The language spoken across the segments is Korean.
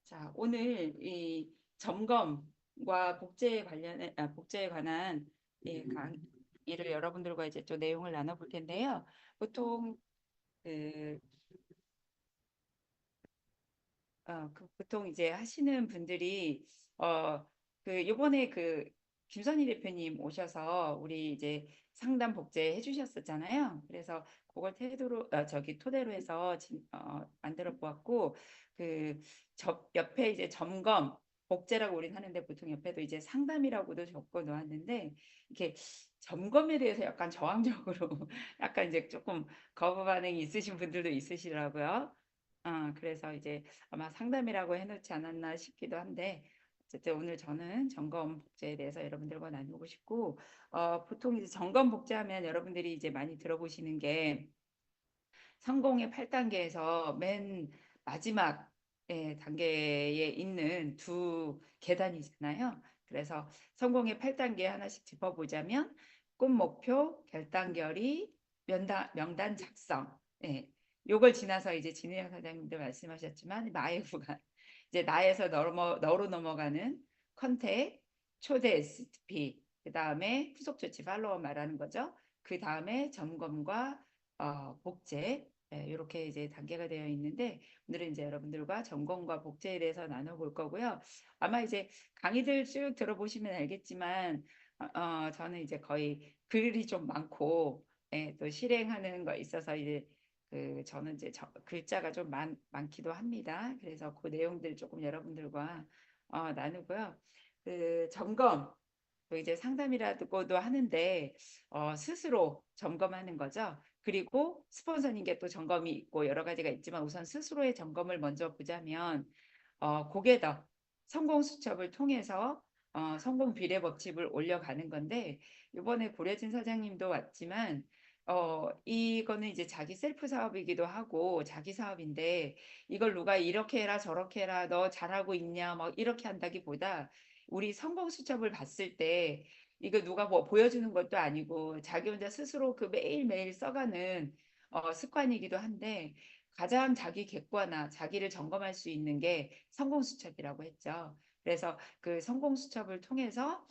자, 오늘 이 점검과 복제에 관한 강의를 여러분들과 이제 또 내용을 나눠볼 텐데요. 보통 그, 보통 이제 하시는 분들이 요번에 김선희 대표님 오셔서 우리 이제 상담 복제 해주셨었잖아요. 그래서 그걸 토대로 해서 만들어 보았고 옆에 이제 점검 복제라고 우리는 하는데 보통 옆에도 이제 상담이라고도 적어 놓았는데 이렇게 점검에 대해서 약간 저항적으로 약간 이제 조금 거부 반응이 있으신 분들도 있으시더라고요. 그래서 이제 아마 상담이라고 해놓지 않았나 싶기도 한데 어쨌든 오늘 저는 점검 복제에 대해서 여러분들과 나누고 싶고 보통 이제 점검 복제하면 여러분들이 이제 많이 들어보시는 게 성공의 8단계에서 맨 마지막 단계에 있는 두 계단이잖아요. 그래서 성공의 8단계 하나씩 짚어보자면 꿈 목표, 결단결의, 명단 작성. 예. 요걸 지나서 이제 진혜영 사장님도 말씀하셨지만 마의 구간. 이제 나에서 너로 넘어가는 컨택, 초대 STP, 그 다음에 후속 조치 팔로워 말하는 거죠. 그 다음에 점검과 복제 이렇게 이제 단계가 되어 있는데 오늘은 이제 여러분들과 점검과 복제에 대해서 나눠볼 거고요. 아마 이제 강의들 쭉 들어보시면 알겠지만 저는 이제 거의 글이 좀 많고 또 실행하는 거 있어서 이제 저는 이제 글자가 좀 많기도 합니다. 그래서 그 내용들 조금 여러분들과 나누고요. 점검 또 이제 상담이라고도 하는데 스스로 점검하는 거죠. 그리고 스폰서님께 또 점검이 있고 여러 가지가 있지만 우선 스스로의 점검을 먼저 보자면 고개더 성공 수첩을 통해서 성공 비례 법칙을 올려가는 건데 이번에 고려진 사장님도 왔지만 이거는 이제 자기 셀프 사업이기도 하고 자기 사업인데 이걸 누가 이렇게 해라 저렇게 해라 너 잘하고 있냐 막 이렇게 한다기보다 우리 성공 수첩을 봤을 때 이거 누가 뭐 보여주는 것도 아니고 자기 혼자 스스로 그 매일매일 써가는 습관이기도 한데 가장 자기 객관화, 자기를 점검할 수 있는 게 성공 수첩이라고 했죠. 그래서 그 성공 수첩을 통해서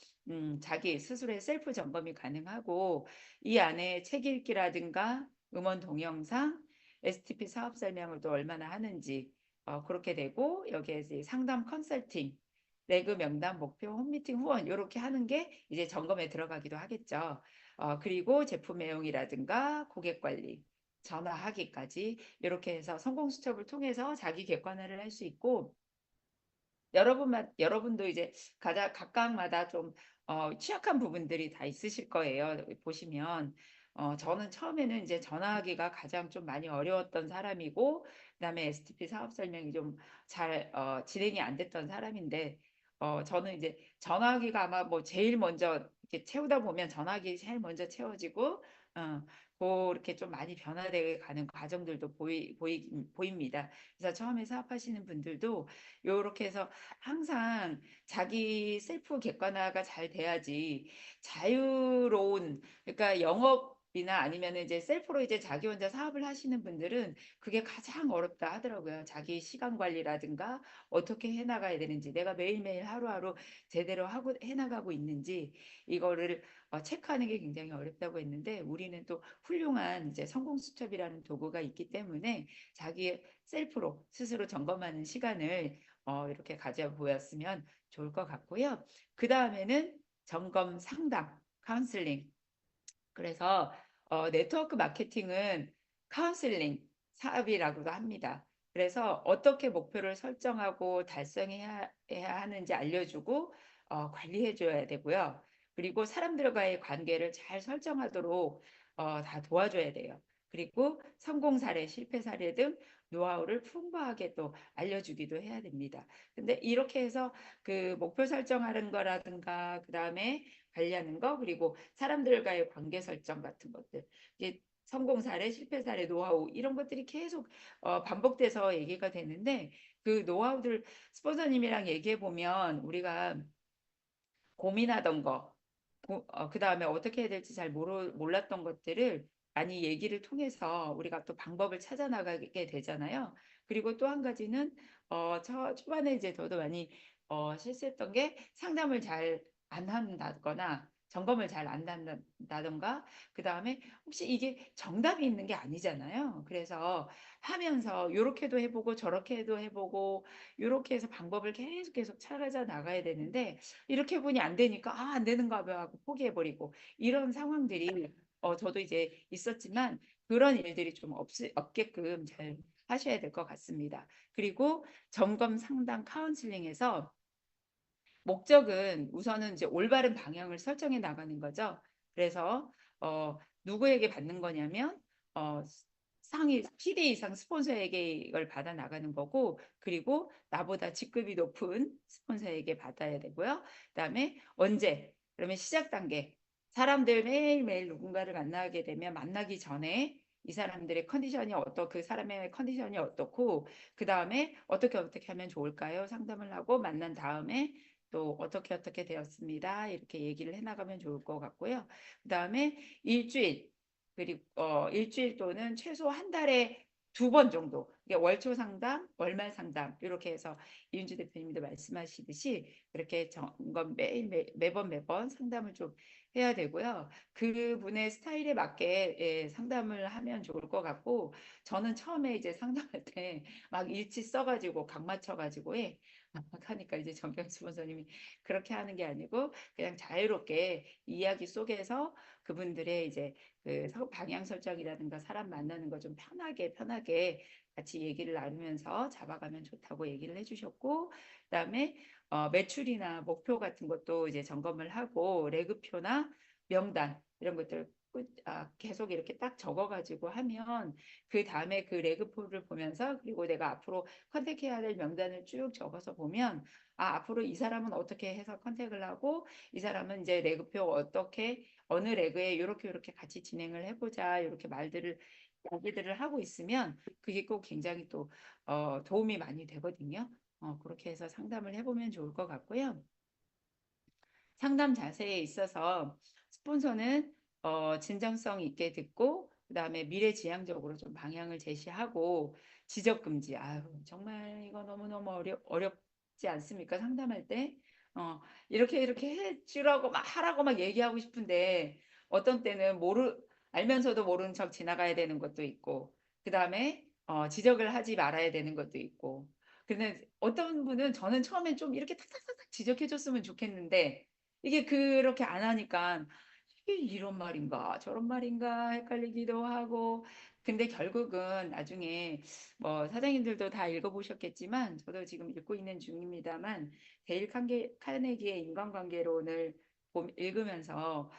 자기 스스로의 셀프 점검이 가능하고 이 안에 책 읽기라든가 음원 동영상, STP 사업 설명을 또 얼마나 하는지 그렇게 되고 여기에 상담 컨설팅 레그 명단 목표 홈미팅 후원 이렇게 하는 게 이제 점검에 들어가기도 하겠죠. 그리고 제품 애용이라든가 고객 관리, 전화하기까지 이렇게 해서 성공 수첩을 통해서 자기 객관화를 할 수 있고 여러분도 이제 각각마다 좀 취약한 부분들이 다 있으실 거예요. 보시면 저는 처음에는 이제 전화하기가 가장 좀 많이 어려웠던 사람이고 그다음에 STP 사업 설명이 좀 잘 진행이 안 됐던 사람인데 저는 이제 전화하기가 아마 뭐 제일 먼저 이렇게 채우다 보면 전화기 제일 먼저 채워지고 그렇게 좀 많이 변화되어 가는 과정들도 보입니다. 그래서 처음에 사업하시는 분들도 이렇게 해서 항상 자기 셀프 객관화가 잘 돼야지 자유로운 그러니까 영업이나 아니면 이제 셀프로 이제 자기 혼자 사업을 하시는 분들은 그게 가장 어렵다 하더라고요. 자기 시간 관리라든가 어떻게 해나가야 되는지 내가 매일매일 하루하루 제대로 하고 해나가고 있는지 이거를 체크하는 게 굉장히 어렵다고 했는데 우리는 또 훌륭한 이제 성공 수첩이라는 도구가 있기 때문에 자기 셀프로 스스로 점검하는 시간을 이렇게 가져보았으면 좋을 것 같고요. 그 다음에는 점검 상담, 카운슬링. 그래서 네트워크 마케팅은 카운슬링 사업이라고도 합니다. 그래서 어떻게 목표를 설정하고 달성해야 하는지 알려주고 관리해줘야 되고요. 그리고 사람들과의 관계를 잘 설정하도록 다 도와줘야 돼요. 그리고 성공 사례, 실패 사례 등 노하우를 풍부하게 또 알려주기도 해야 됩니다. 근데 이렇게 해서 그 목표 설정하는 거라든가 그다음에 관리하는 거 그리고 사람들과의 관계 설정 같은 것들 이게 성공 사례, 실패 사례, 노하우 이런 것들이 계속 반복돼서 얘기가 되는데 그 노하우들 스폰서님이랑 얘기해 보면 우리가 고민하던 거, 그 다음에 어떻게 해야 될지 잘 몰랐던 것들을 많이 얘기를 통해서 우리가 또 방법을 찾아 나가게 되잖아요. 그리고 또 한 가지는 초반에 이제 저도 많이 실수했던 게 상담을 잘 안 한다거나 점검을 잘 안 한다던가 그다음에 혹시 이게 정답이 있는 게 아니잖아요. 그래서 하면서 요렇게도 해보고 저렇게도 해보고 요렇게 해서 방법을 계속 찾아 나가야 되는데 이렇게 해보니 안 되니까 안 되는가 봐 하고 포기해버리고 이런 상황들이 저도 이제 있었지만 그런 일들이 좀 없게끔 잘 하셔야 될 것 같습니다. 그리고 점검 상담 카운슬링에서 목적은 우선은 이제 올바른 방향을 설정해 나가는 거죠. 그래서 누구에게 받는 거냐면 어, 상위 PD 이상 스폰서에게 이걸 받아 나가는 거고, 그리고 나보다 직급이 높은 스폰서에게 받아야 되고요. 그다음에 언제? 그러면 시작 단계. 사람들 매일매일 누군가를 만나게 되면 만나기 전에 이 사람들의 컨디션이 그 사람의 컨디션이 어떻고, 그 다음에 어떻게 하면 좋을까요? 상담을 하고 만난 다음에 또 어떻게 되었습니다. 이렇게 얘기를 해나가면 좋을 것 같고요. 그 다음에 일주일 그리고 일주일 또는 최소 한 달에 2번 정도 이게 월초 상담, 월말 상담 이렇게 해서 이윤주 대표님도 말씀하시듯이 그렇게 점검 매번 상담을 좀 해야 되고요. 그분의 스타일에 맞게 상담을 하면 좋을 것 같고 저는 처음에 이제 상담할 때 막 일치 써가지고 각 맞춰가지고 막 하니까 이제 정경수 본사님이 그렇게 하는 게 아니고 그냥 자유롭게 이야기 속에서 그분들의 이제 그 방향 설정이라든가 사람 만나는 거 좀 편하게 같이 얘기를 나누면서 잡아가면 좋다고 얘기를 해주셨고 그다음에 매출이나 목표 같은 것도 이제 점검을 하고 레그표나 명단 이런 것들 계속 이렇게 딱 적어가지고 하면 그 다음에 그 레그표를 보면서 그리고 내가 앞으로 컨택해야 될 명단을 쭉 적어서 보면 앞으로 이 사람은 어떻게 해서 컨택을 하고 이 사람은 이제 레그표 어떻게 어느 레그에 이렇게 같이 진행을 해보자 이렇게 말들을 얘기들을 하고 있으면 그게 꼭 굉장히 또 도움이 많이 되거든요. 그렇게 해서 상담을 해보면 좋을 것 같고요. 상담 자세에 있어서 스폰서는 진정성 있게 듣고 그다음에 미래지향적으로 좀 방향을 제시하고 지적 금지. 아유, 정말 이거 너무너무 어렵지 않습니까? 상담할 때. 이렇게 해주라고 막 하라고 막 얘기하고 싶은데 어떤 때는 알면서도 모르는 척 지나가야 되는 것도 있고 그다음에 지적을 하지 말아야 되는 것도 있고 근데 어떤 분은 저는 처음엔 좀 이렇게 탁탁탁탁 지적해 줬으면 좋겠는데 이게 그렇게 안 하니까 이게 이런 말인가 저런 말인가 헷갈리기도 하고 근데 결국은 나중에 뭐 사장님들도 다 읽어보셨겠지만 저도 지금 읽고 있는 중입니다만 데일 카네기의 인간관계론을 읽으면서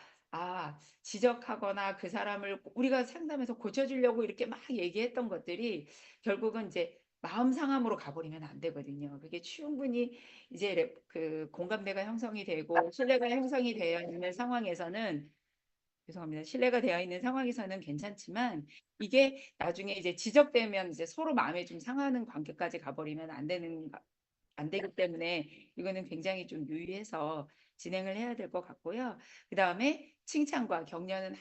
지적하거나 그 사람을 우리가 상담해서 고쳐주려고 이렇게 막 얘기했던 것들이 결국은 이제 마음 상함으로 가버리면 안 되거든요. 그게 충분히 이제 그 공감대가 형성이 되고 신뢰가 형성이 되어 있는 상황에서는 죄송합니다. 신뢰가 되어 있는 상황에서는 괜찮지만 이게 나중에 이제 지적되면 이제 서로 마음이 좀 상하는 관계까지 가버리면 안 되기 때문에 이거는 굉장히 좀 유의해서 진행을 해야 될 것 같고요. 그다음에 칭찬과 격려는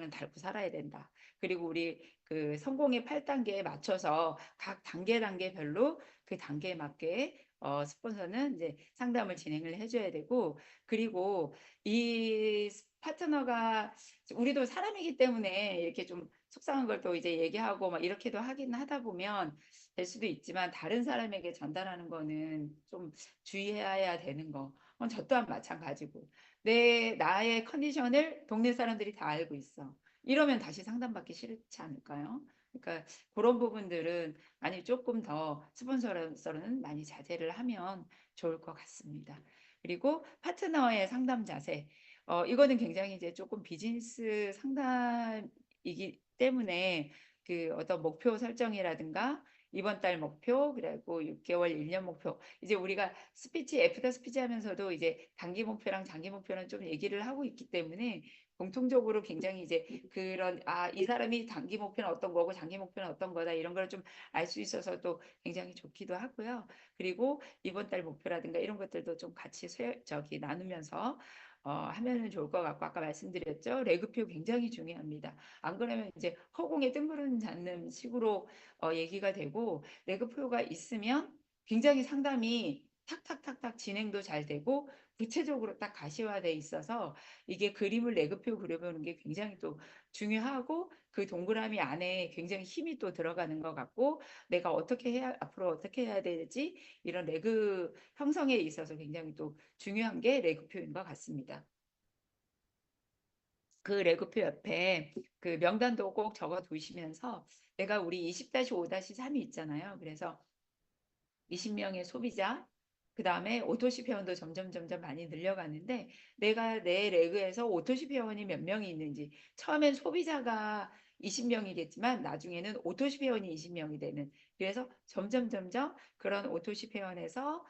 달고 살아야 된다. 그리고 우리 그 성공의 8단계에 맞춰서 각 단계별로 그 단계에 맞게 스폰서는 이제 상담을 진행을 해줘야 되고 그리고 이 파트너가 우리도 사람이기 때문에 이렇게 좀 속상한 걸 또 이제 얘기하고 막 이렇게도 하긴 하다 보면 될 수도 있지만 다른 사람에게 전달하는 거는 좀 주의해야 되는 거. 저 또한 마찬가지고 나의 컨디션을 동네 사람들이 다 알고 있어. 이러면 다시 상담받기 싫지 않을까요? 그러니까 그런 부분들은 많이 조금 더 스폰서로서는 많이 자제를 하면 좋을 것 같습니다. 그리고 파트너의 상담 자세. 이거는 굉장히 이제 조금 비즈니스 상담이기 때문에 그 어떤 목표 설정이라든가 이번 달 목표 그리고 6개월 1년 목표 이제 우리가 애프터 스피치 하면서도 이제 단기 목표랑 장기 목표는 좀 얘기를 하고 있기 때문에 공통적으로 굉장히 이제 그런 이 사람이 단기 목표는 어떤 거고 장기 목표는 어떤 거다 이런 걸 좀 알 수 있어서 또 굉장히 좋기도 하고요. 그리고 이번 달 목표라든가 이런 것들도 좀 같이 저기 나누면서 하면은 좋을 것 같고 아까 말씀드렸죠. 레그표 굉장히 중요합니다. 안 그러면 이제 허공에 뜬구름 잡는 식으로 얘기가 되고 레그표가 있으면 굉장히 상담이 탁탁탁탁 진행도 잘 되고 구체적으로 딱 가시화돼 있어서 이게 그림을 레그표 그려보는 게 굉장히 또 중요하고 그 동그라미 안에 굉장히 힘이 또 들어가는 것 같고 내가 어떻게 해야 앞으로 어떻게 해야 되지 이런 레그 형성에 있어서 굉장히 또 중요한 게 레그표인 것 같습니다. 그 레그표 옆에 그 명단도 꼭 적어 두시면서 내가 우리 20-5-3이 있잖아요. 그래서 20명의 소비자, 그 다음에 오토시 회원도 점점 많이 늘려가는데 내가 내 레그에서 오토시 회원이 몇 명이 있는지 처음엔 소비자가 20명이겠지만 나중에는 오토시 회원이 20명이 되는 그래서 점점 그런 오토시 회원에서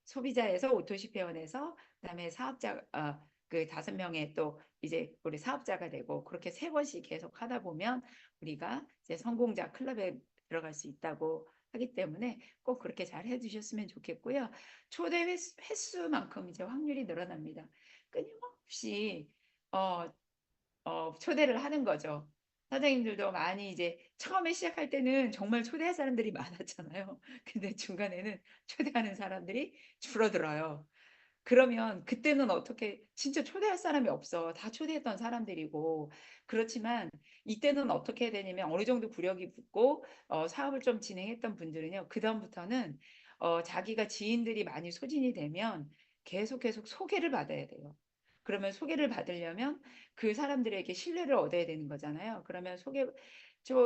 소비자에서 오토시 회원에서 그다음에 사업자 그 5명의 또 이제 우리 사업자가 되고 그렇게 3번씩 계속 하다 보면 우리가 이제 성공자 클럽에 들어갈 수 있다고 하기 때문에 꼭 그렇게 잘 해주셨으면 좋겠고요. 초대 횟수만큼 이제 확률이 늘어납니다. 끊임없이 어, 초대를 하는 거죠. 사장님들도 많이 이제 처음에 시작할 때는 정말 초대할 사람들이 많았잖아요. 근데 중간에는 초대하는 사람들이 줄어들어요. 그러면 그때는 어떻게 진짜 초대할 사람이 없어. 다 초대했던 사람들이고. 그렇지만 이때는 어떻게 해야 되냐면 어느 정도 구력이 붙고 사업을 좀 진행했던 분들은요. 그다음부터는 자기가 지인들이 많이 소진이 되면 계속 소개를 받아야 돼요. 그러면 소개를 받으려면 그 사람들에게 신뢰를 얻어야 되는 거잖아요. 그러면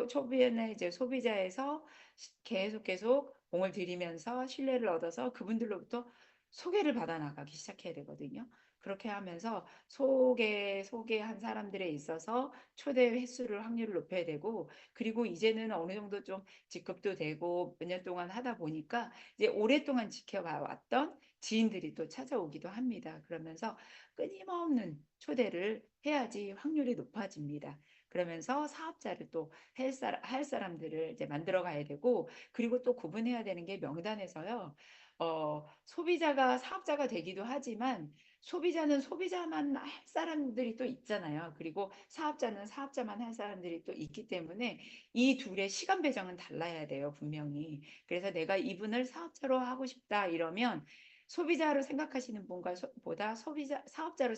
초기에는 이제 소비자에서 계속 공을 들이면서 신뢰를 얻어서 그분들로부터 소개를 받아 나가기 시작해야 되거든요. 그렇게 하면서 소개한 사람들에 있어서 초대 횟수를 확률을 높여야 되고 그리고 이제는 어느 정도 좀 직급도 되고 몇 년 동안 하다 보니까 이제 오랫동안 지켜봐 왔던 지인들이 또 찾아오기도 합니다. 그러면서 끊임없는 초대를 해야지 확률이 높아집니다. 그러면서 사업자를 또 할 사람들을 이제 만들어 가야 되고 그리고 또 구분해야 되는 게 명단에서요. 소비자가 사업자가 되기도 하지만 소비자는 소비자만 할 사람들이 또 있잖아요. 그리고 사업자는 사업자만 할 사람들이 또 있기 때문에 이 둘의 시간 배정은 달라야 돼요, 분명히. 그래서 내가 이분을 사업자로 하고 싶다 이러면 소비자로 생각하시는 분과 보다 사업자로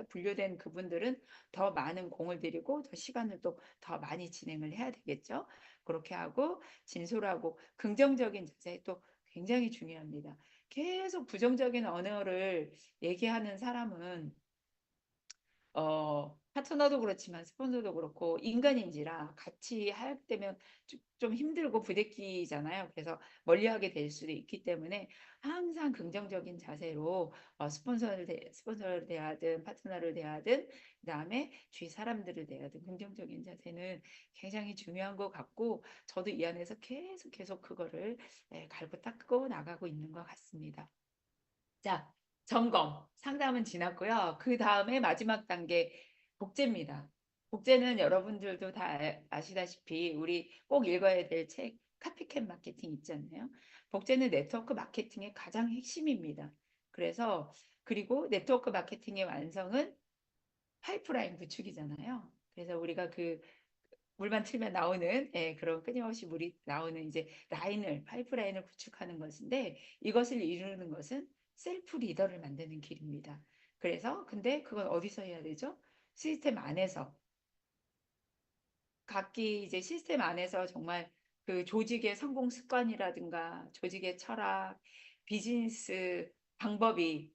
분류된 그분들은 더 많은 공을 들이고 더 시간을 또 더 많이 진행을 해야 되겠죠. 그렇게 하고 진솔하고 긍정적인 자세 또 굉장히 중요합니다. 계속 부정적인 언어를 얘기하는 사람은 파트너도 그렇지만 스폰서도 그렇고 인간인지라 같이 할 때면 좀 힘들고 부대끼잖아요. 그래서 멀리하게 될 수도 있기 때문에 항상 긍정적인 자세로 스폰서를 대하든 파트너를 대하든 그다음에 주위 사람들을 대하든 긍정적인 자세는 굉장히 중요한 것 같고 저도 이 안에서 계속 그거를 갈고 닦고 나가고 있는 것 같습니다. 자, 점검. 상담은 지났고요. 그 다음에 마지막 단계 복제입니다. 복제는 여러분들도 다 아시다시피 우리 꼭 읽어야 될 책 카피캣 마케팅 있지 않나요? 복제는 네트워크 마케팅의 가장 핵심입니다. 그래서 그리고 네트워크 마케팅의 완성은 파이프라인 구축이잖아요. 그래서 우리가 그 물만 틀면 나오는 그런 끊임없이 물이 나오는 이제 파이프라인을 구축하는 것인데 이것을 이루는 것은 셀프 리더를 만드는 길입니다. 그래서 근데 그건 어디서 해야 되죠? 시스템 안에서 각기 이제 시스템 안에서 정말 그 조직의 성공 습관이라든가 조직의 철학, 비즈니스 방법이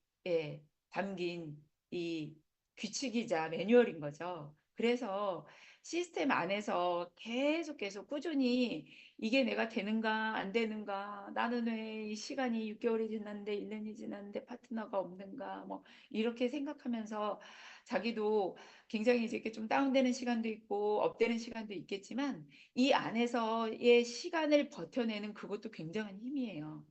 담긴 이 규칙이자 매뉴얼인 거죠. 그래서 시스템 안에서 계속 꾸준히 이게 내가 되는가 안 되는가 나는 왜 이 시간이 6개월이 지났는데 1년이 지났는데 파트너가 없는가 뭐 이렇게 생각하면서 자기도 굉장히 이제 이렇게 좀 다운되는 시간도 있고 업되는 시간도 있겠지만 이 안에서의 시간을 버텨내는 그것도 굉장한 힘이에요.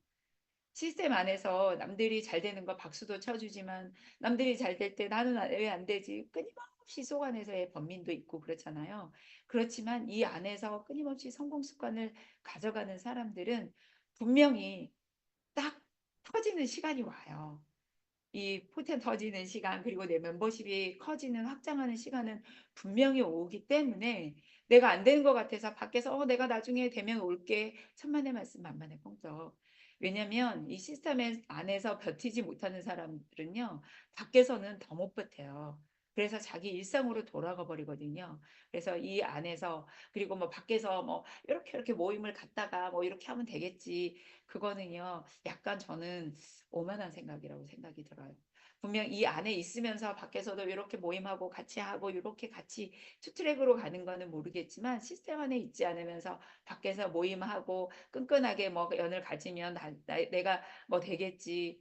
시스템 안에서 남들이 잘 되는 거 박수도 쳐주지만 남들이 잘 될 때 나는 왜 안 되지? 끊임없이 속안에서의 번민도 있고 그렇잖아요. 그렇지만 이 안에서 끊임없이 성공 습관을 가져가는 사람들은 분명히 딱 터지는 시간이 와요. 이 포텐 터지는 시간 그리고 내 멤버십이 커지는 확장하는 시간은 분명히 오기 때문에 내가 안 되는 것 같아서 밖에서 내가 나중에 되면 올게 천만의 말씀 만만의 뽕떡. 왜냐면 이 시스템 안에서 버티지 못하는 사람들은요 밖에서는 더 못 버텨요. 그래서 자기 일상으로 돌아가 버리거든요. 그래서 이 안에서 그리고 뭐 밖에서 뭐 이렇게 모임을 갖다가 뭐 이렇게 하면 되겠지. 그거는요 약간 저는 오만한 생각이라고 생각이 들어요. 분명 이 안에 있으면서 밖에서도 이렇게 모임하고 같이 하고 이렇게 같이 투트랙으로 가는 거는 모르겠지만 시스템 안에 있지 않으면서 밖에서 모임하고 끈끈하게 뭐 연을 가지면 내가 뭐 되겠지.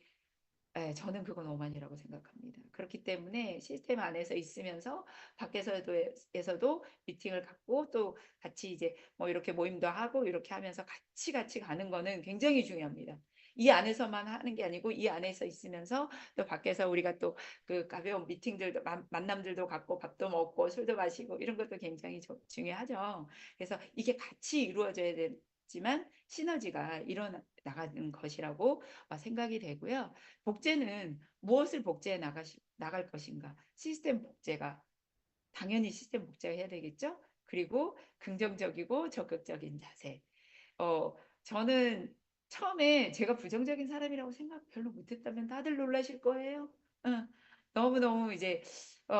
예, 저는 그건 오만이라고 생각합니다. 그렇기 때문에 시스템 안에서 있으면서 밖에서도 미팅을 갖고 또 같이 이제 뭐 이렇게 모임도 하고 이렇게 하면서 같이 가는 거는 굉장히 중요합니다. 이 안에서만 하는 게 아니고 이 안에서 있으면서 또 밖에서 우리가 또 그 가벼운 미팅들도 만남들도 갖고 밥도 먹고 술도 마시고 이런 것도 굉장히 중요하죠. 그래서 이게 같이 이루어져야 되지만 시너지가 일어나가는 것이라고 생각이 되고요. 복제는 무엇을 나갈 것인가? 시스템 복제가 당연히 시스템 복제가 해야 되겠죠? 그리고 긍정적이고 적극적인 자세. 저는 처음에 제가 부정적인 사람이라고 생각 별로 못했다면 다들 놀라실 거예요. 응. 너무너무 이제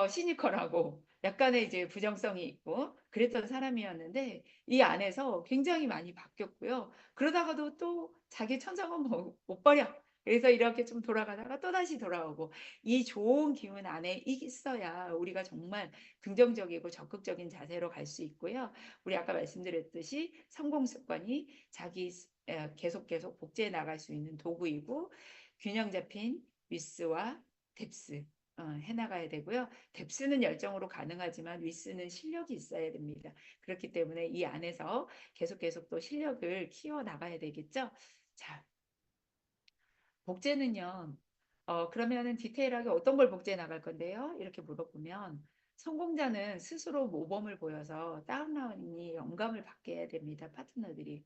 시니컬하고 약간의 이제 부정성이 있고 그랬던 사람이었는데 이 안에서 굉장히 많이 바뀌었고요. 그러다가도 또 자기 천성은 못 버려. 그래서 이렇게 좀 돌아가다가 또다시 돌아오고 이 좋은 기운 안에 있어야 우리가 정말 긍정적이고 적극적인 자세로 갈 수 있고요. 우리 아까 말씀드렸듯이 성공 습관이 계속 복제해 나갈 수 있는 도구이고 균형 잡힌 위스와 뎁스 해나가야 되고요. 뎁스는 열정으로 가능하지만 위스는 실력이 있어야 됩니다. 그렇기 때문에 이 안에서 계속 또 실력을 키워 나가야 되겠죠. 자, 복제는요. 그러면은 디테일하게 어떤 걸 복제해 나갈 건데요? 이렇게 물어보면 성공자는 스스로 모범을 보여서 다운라인이 영감을 받게 해야 됩니다. 파트너들이.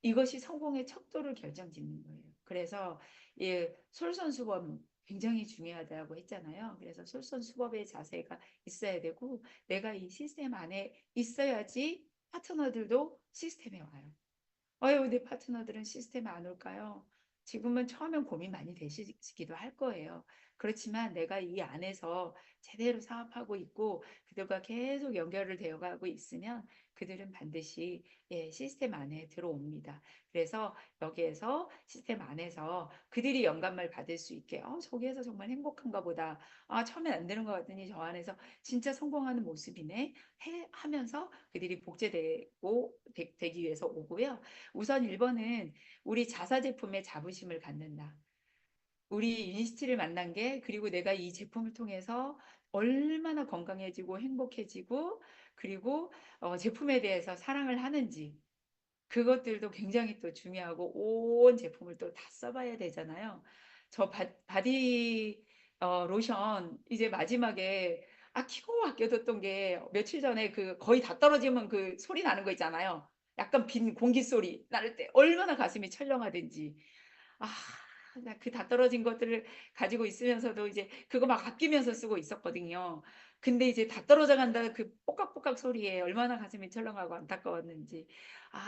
이것이 성공의 척도를 결정짓는 거예요. 그래서 이 솔선수범 굉장히 중요하다고 했잖아요. 그래서 솔선수범의 자세가 있어야 되고 내가 이 시스템 안에 있어야지 파트너들도 시스템에 와요. 내 파트너들은 시스템에 안 올까요? 지금은 처음엔 고민 많이 되시기도 할 거예요. 그렇지만 내가 이 안에서 제대로 사업하고 있고 그들과 계속 연결을 되어가고 있으면 그들은 반드시 시스템 안에 들어옵니다. 그래서 여기에서 시스템 안에서 그들이 영감을 받을 수 있게 저기에서 정말 행복한가 보다. 처음엔 안 되는 것 같더니 저 안에서 진짜 성공하는 모습이네 하면서 그들이 복제되고 되기 위해서 오고요. 우선 1번은 우리 자사 제품에 자부심을 갖는다. 우리 유니스티를 만난 게 그리고 내가 이 제품을 통해서 얼마나 건강해지고 행복해지고 그리고 제품에 대해서 사랑을 하는지 그것들도 굉장히 또 중요하고 온 제품을 또 다 써봐야 되잖아요. 저 바디 로션 이제 마지막에 아끼고 아껴뒀던 게 며칠 전에 그 거의 다 떨어지면 그 소리 나는 거 있잖아요. 약간 빈 공기 소리 나를 때 얼마나 가슴이 철렁하든지. 아, 나 그 다 떨어진 것들을 가지고 있으면서도 이제 그거 막 아끼면서 쓰고 있었거든요. 근데 이제 다 떨어져 간다 그 뽀깍뽀깍 소리에 얼마나 가슴이 철렁하고 안타까웠는지.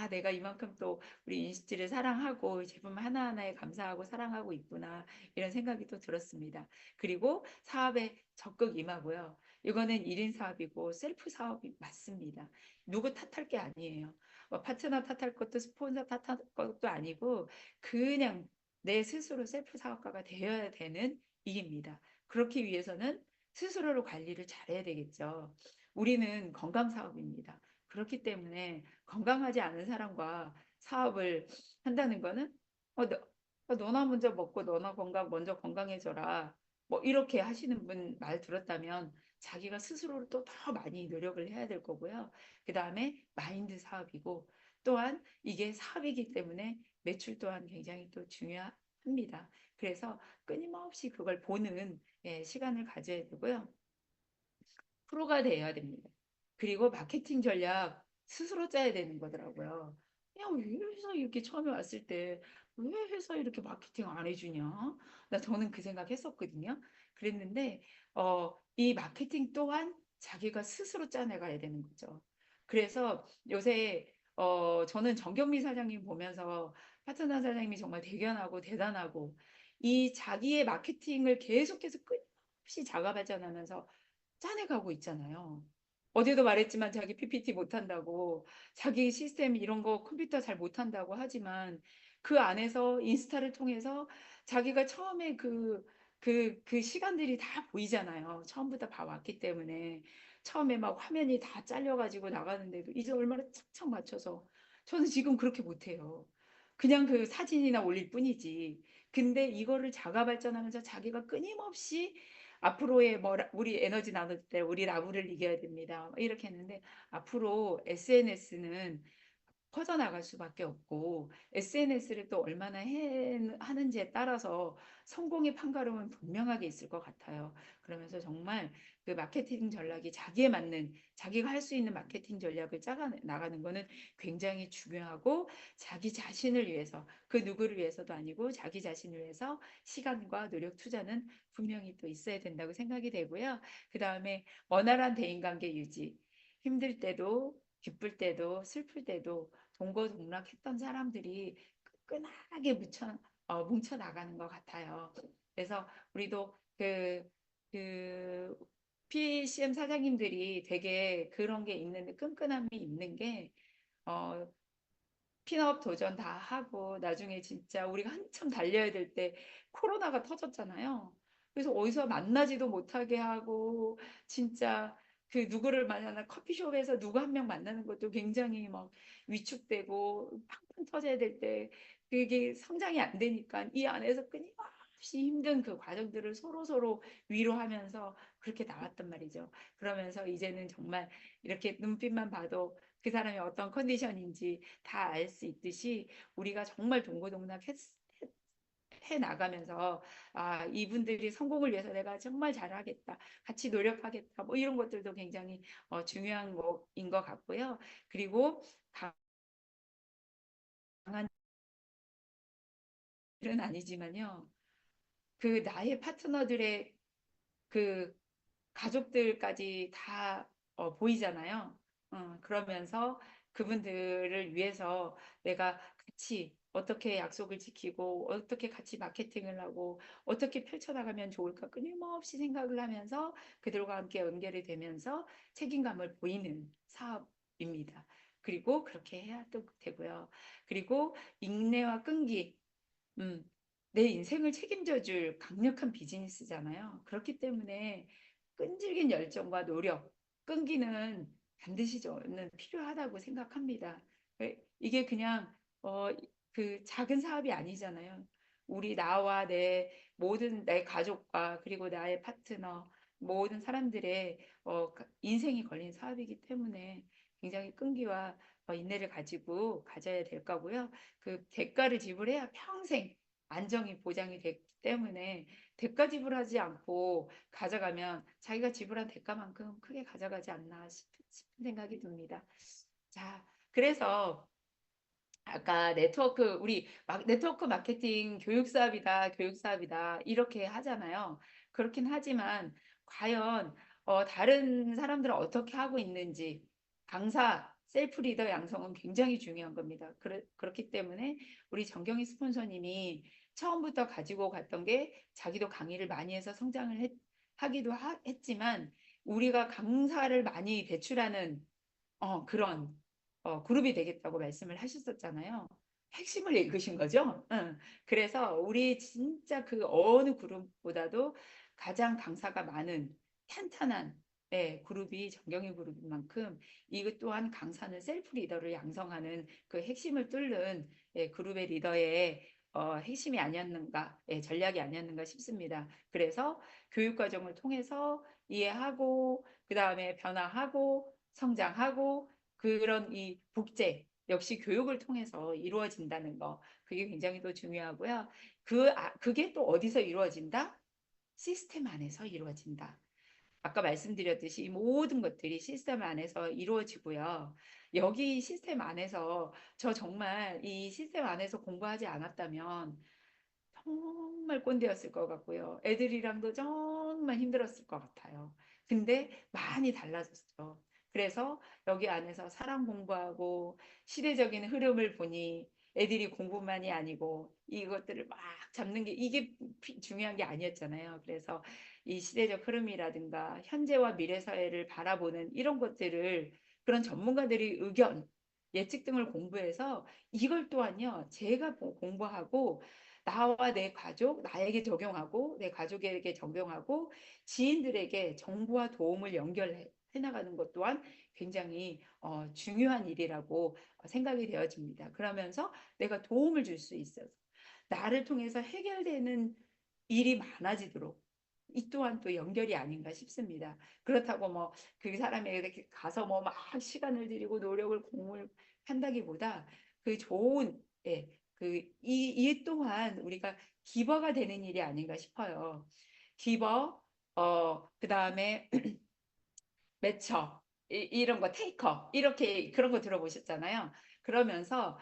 내가 이만큼 또 우리 인스티를 사랑하고 제품 하나하나에 감사하고 사랑하고 있구나. 이런 생각이 또 들었습니다. 그리고 사업에 적극 임하고요. 이거는 1인 사업이고 셀프 사업이 맞습니다. 누구 탓할 게 아니에요. 뭐 파트너 탓할 것도 스폰서 탓할 것도 아니고 그냥 내 스스로 셀프 사업가가 되어야 되는 일입니다. 그렇기 위해서는 스스로를 관리를 잘해야 되겠죠. 우리는 건강 사업입니다. 그렇기 때문에 건강하지 않은 사람과 사업을 한다는 거는 너나 먼저 먹고 너나 먼저 건강해져라. 뭐 이렇게 하시는 분 말 들었다면 자기가 스스로를 또 더 많이 노력을 해야 될 거고요. 그 다음에 마인드 사업이고 또한 이게 사업이기 때문에 매출 또한 굉장히 또 중요합니다. 그래서 끊임없이 그걸 보는 시간을 가져야 되고요. 프로가 되어야 됩니다. 그리고 마케팅 전략 스스로 짜야 되는 거더라고요. 야, 왜 회사 이렇게 처음에 왔을 때 왜 회사 이렇게 마케팅 안 해주냐? 저는 그 생각 했었거든요. 그랬는데 이 마케팅 또한 자기가 스스로 짜내가야 되는 거죠. 그래서 요새 저는 정경미 사장님 보면서 파트너 사장님이 정말 대견하고 대단하고 이 자기의 마케팅을 계속해서 끊임없이 자가 발전하면서 짜내가고 있잖아요. 어제도 말했지만 자기 PPT 못한다고 자기 시스템 이런 거 컴퓨터 잘 못한다고 하지만 그 안에서 인스타를 통해서 자기가 처음에 그 시간들이 다 보이잖아요. 처음부터 봐왔기 때문에 처음에 막 화면이 다 잘려가지고 나가는데도 이제 얼마나 착착 맞춰서 저는 지금 그렇게 못해요. 그냥 그 사진이나 올릴 뿐이지. 근데 이거를 자가 발전하면서 자기가 끊임없이 앞으로의 뭐 우리 에너지 나눌 때 우리 라부를 이겨야 됩니다. 이렇게 했는데 앞으로 SNS는 퍼져나갈 수밖에 없고 SNS를 또 얼마나 하는지에 따라서 성공의 판가름은 분명하게 있을 것 같아요. 그러면서 정말 그 마케팅 전략이 자기에 맞는 자기가 할 수 있는 마케팅 전략을 짜가 나가는 거는 굉장히 중요하고 자기 자신을 위해서 그 누구를 위해서도 아니고 자기 자신을 위해서 시간과 노력 투자는 분명히 또 있어야 된다고 생각이 되고요. 그 다음에 원활한 대인관계 유지. 힘들 때도 기쁠 때도 슬플 때도 동고동락했던 사람들이 끈끈하게 뭉쳐 나가는 것 같아요. 그래서 우리도 그 PCM 사장님들이 되게 그런 게 있는데 끈끈함이 있는 게 어, 핀업 도전 다 하고 나중에 진짜 우리가 한참 달려야 될 때 코로나가 터졌잖아요. 그래서 어디서 만나지도 못하게 하고 진짜 그 누구를 만나나 커피숍에서 누구 한 명 만나는 것도 굉장히 막 위축되고 팡팡 터져야 될 때 그게 성장이 안 되니까 이 안에서 끊임없이 힘든 그 과정들을 서로 위로하면서 그렇게 나왔단 말이죠. 그러면서 이제는 정말 이렇게 눈빛만 봐도 그 사람이 어떤 컨디션인지 다 알 수 있듯이 우리가 정말 동고동락 해 나가면서 아 이분들이 성공을 위해서 내가 정말 잘하겠다 같이 노력하겠다 뭐 이런 것들도 굉장히 중요한 거인 것 같고요. 그리고 강한 일은 아니지만요. 그 나의 파트너들의 그 가족들까지 다 보이잖아요. 그러면서 그분들을 위해서 내가 같이 어떻게 약속을 지키고 어떻게 같이 마케팅을 하고 어떻게 펼쳐나가면 좋을까 끊임없이 생각을 하면서 그들과 함께 연결이 되면서 책임감을 보이는 사업입니다. 그리고 그렇게 해야 또 되고요. 그리고 인내와 끈기, 음, 내 인생을 책임져 줄 강력한 비즈니스잖아요. 그렇기 때문에 끈질긴 열정과 노력, 끈기는 반드시 저는 필요하다고 생각합니다. 이게 그냥 어, 그 작은 사업이 아니잖아요. 우리 나와 내 가족과 그리고 나의 파트너 모든 사람들의 인생이 걸린 사업이기 때문에 굉장히 끈기와 인내를 가지고 가져야 될 거고요. 그 대가를 지불해야 평생 안정이 보장이 됐기 때문에 대가 지불하지 않고 가져가면 자기가 지불한 대가만큼 크게 가져가지 않나 싶은 생각이 듭니다. 자, 그래서 아까 우리 네트워크 마케팅 교육 사업이다 이렇게 하잖아요. 그렇긴 하지만 과연 다른 사람들은 어떻게 하고 있는지 강사 셀프 리더 양성은 굉장히 중요한 겁니다. 그렇기 때문에 우리 정경희 스폰서님이 처음부터 가지고 갔던 게 자기도 강의를 많이 해서 하기도 했지만 우리가 강사를 많이 배출하는 그런 그룹이 되겠다고 말씀을 하셨었잖아요. 핵심을 읽으신 거죠? 응. 그래서 우리 진짜 그 어느 그룹보다도 가장 강사가 많은 탄탄한 그룹이 정경희 그룹인 만큼 이것 또한 강사는 셀프 리더를 양성하는 그 핵심을 뚫는 그룹의 리더의 핵심이 아니었는가, 전략이 아니었는가 싶습니다. 그래서 교육 과정을 통해서 이해하고 그 다음에 변화하고 성장하고 그런 이 복제 역시 교육을 통해서 이루어진다는 거 그게 굉장히 또 중요하고요. 그게 또 어디서 이루어진다? 시스템 안에서 이루어진다. 아까 말씀드렸듯이 이 모든 것들이 시스템 안에서 이루어지고요. 여기 시스템 안에서 저 정말 이 시스템 안에서 공부하지 않았다면 정말 꼰대였을 것 같고요. 애들이랑도 정말 힘들었을 것 같아요. 근데 많이 달라졌죠. 그래서 여기 안에서 사람 공부하고 시대적인 흐름을 보니 애들이 공부만이 아니고 이것들을 막 잡는 게 이게 중요한 게 아니었잖아요. 그래서 이 시대적 흐름이라든가 현재와 미래 사회를 바라보는 이런 것들을 그런 전문가들의 의견, 예측 등을 공부해서 이걸 또한요, 제가 공부하고 나와 내 가족, 나에게 적용하고 내 가족에게 적용하고 지인들에게 정보와 도움을 연결해 나가는 것 또한 굉장히 중요한 일이라고 생각이 되어집니다. 그러면서 내가 도움을 줄 수 있어서 나를 통해서 해결되는 일이 많아지도록 이 또한 또 연결이 아닌가 싶습니다. 그렇다고 뭐 그 사람에게 가서 뭐 막 시간을 들이고 노력을 공을 한다기보다 그 좋은 예, 이 또한 우리가 기버가 되는 일이 아닌가 싶어요. 기버, 그다음에 매처, 이런 거, 테이커, 이렇게 그런 거 들어보셨잖아요. 그러면서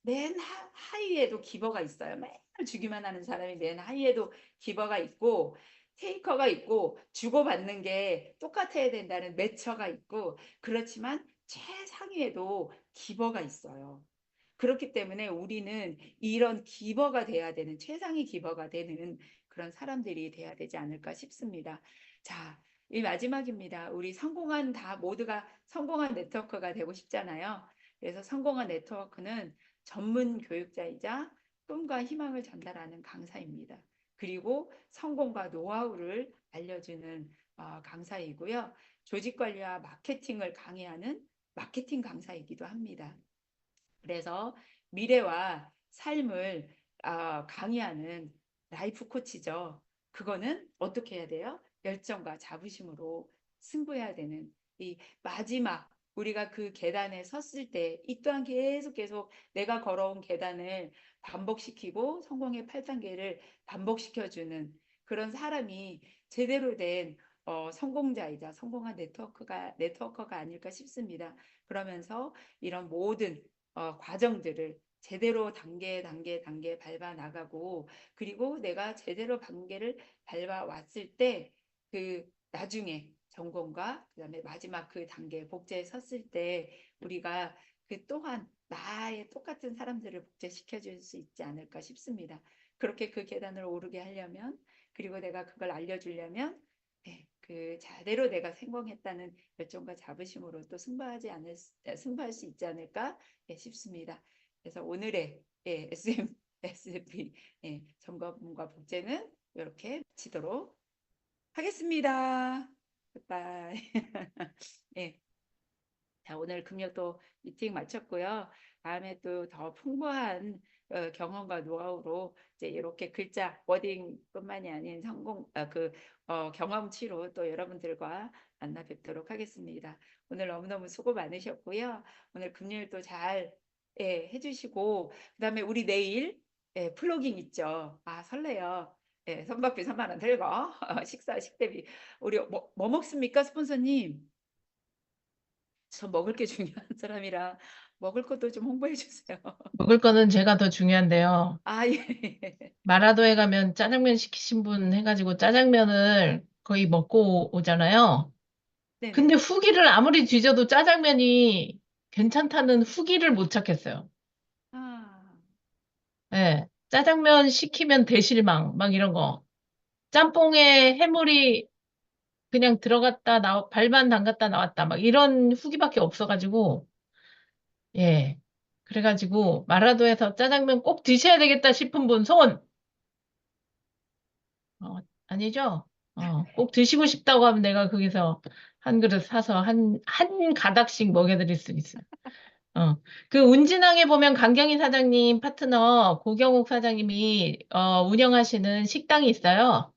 맨 하위에도 기버가 있어요. 맨날 주기만 하는 사람이 맨 하위에도 기버가 있고, 테이커가 있고, 주고받는 게 똑같아야 된다는 매처가 있고, 그렇지만 최상위에도 기버가 있어요. 그렇기 때문에 우리는 이런 기버가 돼야 되는, 최상위 기버가 되는 그런 사람들이 돼야 되지 않을까 싶습니다. 자, 이 마지막입니다. 우리 성공한 다 모두가 성공한 네트워크가 되고 싶잖아요. 그래서 성공한 네트워크는 전문 교육자이자 꿈과 희망을 전달하는 강사입니다. 그리고 성공과 노하우를 알려주는 강사이고요. 조직 관리와 마케팅을 강의하는 마케팅 강사이기도 합니다. 그래서 미래와 삶을 강의하는 라이프 코치죠. 그거는 어떻게 해야 돼요? 열정과 자부심으로 승부해야 되는 이 마지막 우리가 그 계단에 섰을 때 이 또한 계속 내가 걸어온 계단을 반복시키고 성공의 8단계를 반복시켜주는 그런 사람이 제대로 된 성공자이자 성공한 네트워커가 아닐까 싶습니다. 그러면서 이런 모든 과정들을 제대로 단계 밟아 나가고 그리고 내가 제대로 단계를 밟아 왔을 때 그 나중에 전공과 그다음에 마지막 그 단계 복제에 섰을 때 우리가 그 또한 나의 똑같은 사람들을 복제시켜 줄 수 있지 않을까 싶습니다. 그렇게 그 계단을 오르게 하려면 그리고 내가 그걸 알려주려면 네, 그 제대로 내가 성공했다는 열정과 자부심으로 또 승부할 수 있지 않을까 싶습니다. 그래서 오늘의 SB 점검과 복제는 이렇게 마치도록 하겠습니다. 바이. 예. 자, 오늘 금요도 미팅 마쳤고요. 다음에 또 더 풍부한 경험과 노하우로 이제 이렇게 글자 워딩뿐만이 아닌 경험치로 또 여러분들과 만나 뵙도록 하겠습니다. 오늘 너무너무 수고 많으셨고요. 오늘 금요일도 잘 해주시고 그다음에 우리 내일 플로깅 있죠. 아 설레요. 선박비 3만 원 들고 식대비 우리 뭐 먹습니까 스폰서님? 저 먹을 게 중요한 사람이라 먹을 것도 좀 홍보해 주세요. 먹을 거는 제가 더 중요한데요. 아, 예. 마라도에 가면 짜장면 시키신 분 해가지고 짜장면을 거의 먹고 오잖아요. 근데 네네. 후기를 아무리 뒤져도 짜장면이 괜찮다는 후기를 못 찾겠어요. 아, 예. 짜장면 시키면 대실망, 막 이런 거. 짬뽕에 해물이 그냥 들어갔다, 발만 담갔다 나왔다, 막 이런 후기밖에 없어가지고, 예. 그래가지고, 마라도에서 짜장면 꼭 드셔야 되겠다 싶은 분 손! 아니죠? 꼭 드시고 싶다고 하면 내가 거기서 한 그릇 사서 한 가닥씩 먹여드릴 수 있어요. 그 운진항에 보면 강경희 사장님 파트너 고경욱 사장님이 운영하시는 식당이 있어요.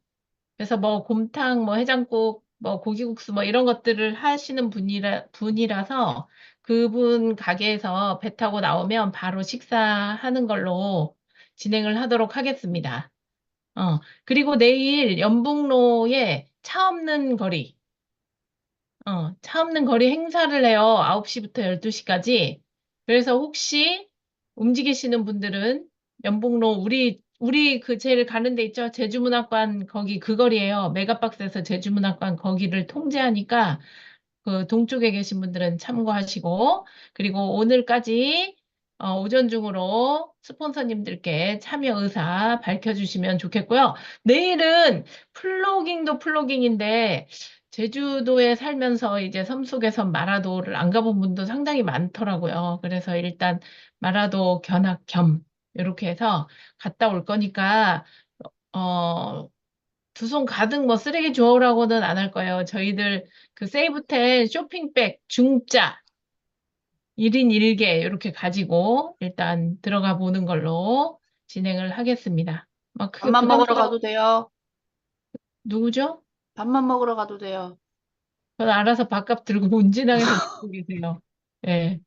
그래서 뭐 곰탕, 뭐 해장국, 뭐 고기국수 뭐 이런 것들을 하시는 분이라서 그분 가게에서 배 타고 나오면 바로 식사하는 걸로 진행을 하도록 하겠습니다. 그리고 내일 연북로에 차 없는 거리. 차 없는 거리 행사를 해요. 9시부터 12시까지. 그래서 혹시 움직이시는 분들은 연복로, 우리 그 제일 가는 데 있죠? 제주문학관 거기 그 거리예요. 메가박스에서 제주문학관 거기를 통제하니까 그 동쪽에 계신 분들은 참고하시고, 그리고 오늘까지 오전 중으로 스폰서님들께 참여 의사 밝혀주시면 좋겠고요. 내일은 플로깅도 플로깅인데, 제주도에 살면서 이제 섬속에서 마라도를 안 가본 분도 상당히 많더라고요. 그래서 일단 마라도 견학 겸 이렇게 해서 갔다 올 거니까, 어, 두 손 가득 뭐 쓰레기 주워오라고는 안 할 거예요. 저희들 그 세이브텐 쇼핑백 중짜 1인 1개 이렇게 가지고 일단 들어가 보는 걸로 진행을 하겠습니다. 막 크게 밥만 먹으러 부담스러워. 가도 돼요. 누구죠? 밥만 먹으러 가도 돼요. 저는 알아서 밥값 들고 운진항에서 먹고 계세요. 예.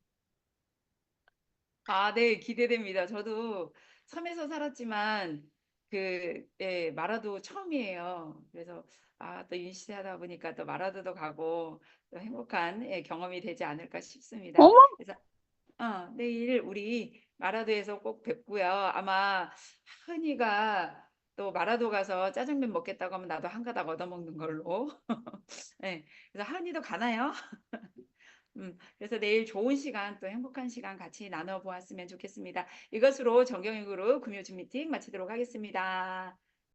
아, 네, 기대됩니다. 저도 섬에서 살았지만 예, 마라도 처음이에요. 그래서 또 인시대 하다 보니까 또 마라도도 가고 또 행복한 예, 경험이 되지 않을까 싶습니다. 어머, 그래서 내일 우리 마라도에서 꼭 뵙고요. 아마 흔히가 또 마라도 가서 짜장면 먹겠다고 하면 나도 한 가닥 얻어먹는 걸로. 네, 그래서 한이도 가나요? 그래서 내일 좋은 시간 또 행복한 시간 같이 나눠보았으면 좋겠습니다. 이것으로 정경영 그룹 금요준 미팅 마치도록 하겠습니다.